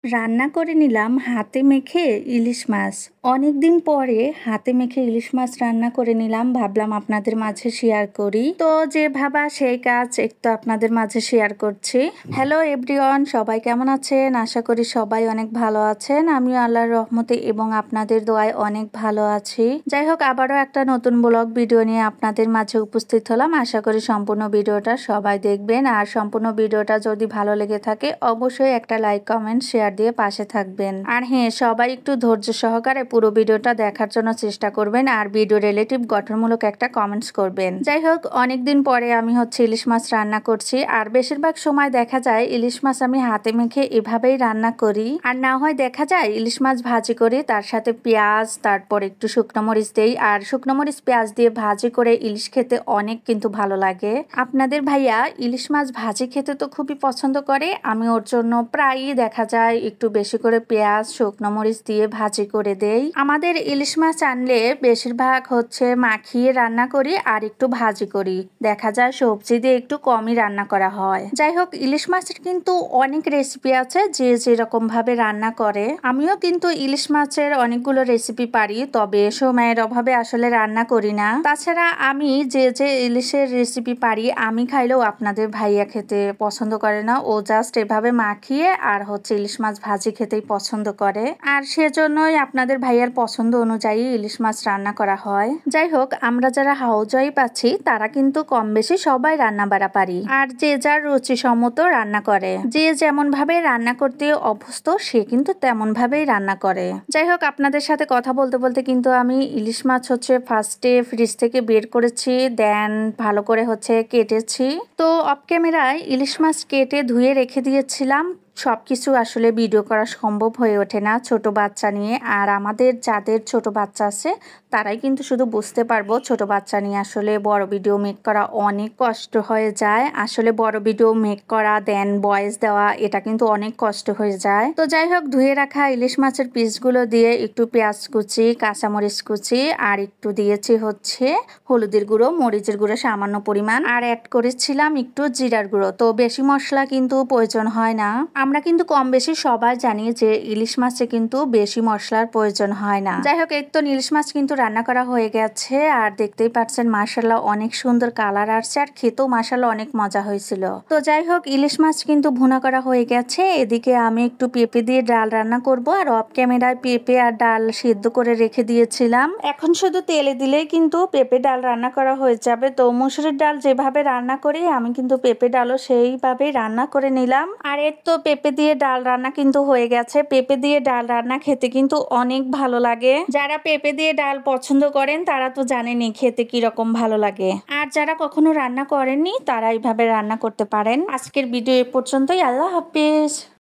রান্না করে নিলাম হাতে মেখে ইলিশ মাছ। অনেকদিন পরে হাতে মেখে ইলিশ মাছ রান্না করে নিলাম, ভাবলাম আপনাদের মাঝে শেয়ার করি। তো যে ভাবা সেই কাজ, একটু আপনাদের মাঝে শেয়ার করছি। হ্যালো এভরিওয়ান, সবাই কেমন আছেন? আশা করি সবাই অনেক ভালো আছেন। আমিও আল্লাহর রহমতে এবং আপনাদের দোয়ায় অনেক ভালো আছি। যাই হোক, আবারও একটা নতুন ব্লগ ভিডিও নিয়ে আপনাদের মাঝে উপস্থিত হলাম। আশা করি সম্পূর্ণ ভিডিওটা সবাই দেখবেন, আর সম্পূর্ণ ভিডিওটা যদি ভালো লেগে থাকে অবশ্যই একটা লাইক, কমেন্ট, শেয়ার দিয়ে পাশে থাকবেন। আর হ্যাঁ, সবাই একটু ধৈর্য সহকারে পুরো ভিডিওটা দেখার জন্য চেষ্টা করবেন, আর ভিডিও রিলেটিভ গঠনমূলক একটা কমেন্টস করবেন। যাই হোক, অনেকদিন পরে আমি ইলিশ মাছ রান্না করছি, আর বেশিরভাগ সময় দেখা যায় ইলিশ মাছ আমি হাতে মেখে এভাবেই রান্না করি, আর না হয় দেখা যায় ইলিশ মাছ ভাজি করি, তার সাথে পেঁয়াজ, তারপর একটু শুকনো মরিচ দেই, আর শুকনো মরিচ পেঁয়াজ দিয়ে ভাজি করে ইলিশ খেতে অনেক কিন্তু ভালো লাগে। আপনাদের ভাইয়া ইলিশ মাছ ভাজি খেতে তো খুবই পছন্দ করে, আমি ওর জন্য প্রায়ই দেখা যায় একটু বেশি করে পেঁয়াজ, শুকনো মরিচ দিয়ে ভাজি করে দেই। আমাদের ইলিশ মাছ আনলে বেশিরভাগ মাখিয়ে রান্না করি আর একটু ভাজি করি, দেখা যায় সবজি দিয়ে একটু কমই রান্না করা হয়। যাই হোক, ইলিশ মাছের কিন্তু অনেক রেসিপি আছে যে যেরকম ভাবে রান্না করে। আমিও কিন্তু ইলিশ মাছের অনেকগুলো রেসিপি পারি, তবে সময়ের অভাবে আসলে রান্না করি না। তাছাড়া আমি যে যে ইলিশের রেসিপি পারি আমি খাইলেও আপনাদের ভাইয়া খেতে পছন্দ করে না, ও জাস্ট এভাবে মাখিয়ে আর ইলিশ মাছ ভাজি খেতেই পছন্দ করে, আর সেজন্যই আপনাদের ভাইয়ার পছন্দ অনুযায়ী ইলিশ মাছ রান্না করা হয়। যাই হোক, আমরা যারা হাউসওয়াইফ আছি তারা কিন্তু কম বেশি সবাই রান্না বাড়া পারি, আর যে যার রুচিসম্মত রান্না করে। যে যেমন ভাবে রান্না করতে অভ্যস্ত সে কিন্তু তেমন ভাবেই রান্না করে। যাই হোক, আপনাদের সাথে কথা বলতে বলতে কিন্তু আমি ইলিশ মাছ ফার্স্টে ফ্রিজ থেকে বের করেছি, দেন ভালো করে কেটেছি। তো অফ ক্যামেরায় ইলিশ মাছ কেটে ধুয়ে রেখে দিয়েছিলাম। সবকিছু আসলে ভিডিও করা সম্ভব হয়ে ওঠে না ছোট বাচ্চা নিয়ে, আর আমাদের যাদের ছোট বাচ্চা আছে তারাই কিন্তু শুধু বুঝতে পারবো ছোট বাচ্চা নিয়ে আসলে বড় ভিডিও মেক করা অনেক কষ্ট হয়ে যায়। আসলে বড় ভিডিও মেক করা দেন ভয়েস দেওয়া এটা কিন্তু অনেক কষ্ট হয়ে যায়। তো যাই হোক, ধুয়ে রাখা ইলিশ মাছের পিসগুলো দিয়ে একটু পেঁয়াজ কুচি, কাঁচামরিচ কুচি, আর একটু দিয়েছি হলুদের গুঁড়ো, মরিচের গুঁড়ো সামান্য পরিমাণ, আর অ্যাড করেছিলাম একটু জিরার গুঁড়ো। তো বেশি মশলা কিন্তু প্রয়োজন হয় না। আমরা কিন্তু কম বেশি সবাই জানি যে ইলিশ মাছে কিন্তু বেশি মশলার প্রয়োজন হয় না। যাই হোক, তো ইলিশ মাছ কিন্তু রান্না করা হয়ে গেছে, আর দেখতেই পাচ্ছেন মাশাআল্লাহ অনেক সুন্দর কালার আসছে, আর খেতেও মাশাআল্লাহ অনেক মজা হয়েছিল। তো যাই হোক, ইলিশ মাছ কিন্তু ভুনা করা হয়ে গেছে। এদিকে আমি একটু পেঁপে দিয়ে ডাল রান্না করব, আর অফ ক্যামেরায় পেঁপে আর ডাল সিদ্ধ করে রেখে দিয়েছিলাম। এখন শুধু তেলে দিলেই কিন্তু পেঁপে ডাল রান্না করা হয়ে যাবে। তো মসুরের ডাল যেভাবে রান্না করি আমি কিন্তু পেঁপে ডালও সেইভাবেই রান্না করে নিলাম। আর এর তো পেঁপে দিয়ে ডাল রান্না কিন্তু হয়ে গেছে। পেঁপে দিয়ে ডাল রান্না খেতে কিন্তু অনেক ভালো লাগে। যারা পেঁপে দিয়ে ডাল পছন্দ করেন তারা তো জানেনই খেতে কিরকম ভালো লাগে, আর যারা কখনো রান্না করেননি তারা এইভাবে রান্না করতে পারেন। আজকের ভিডিও এ পর্যন্তই। আল্লাহ হাফেজ।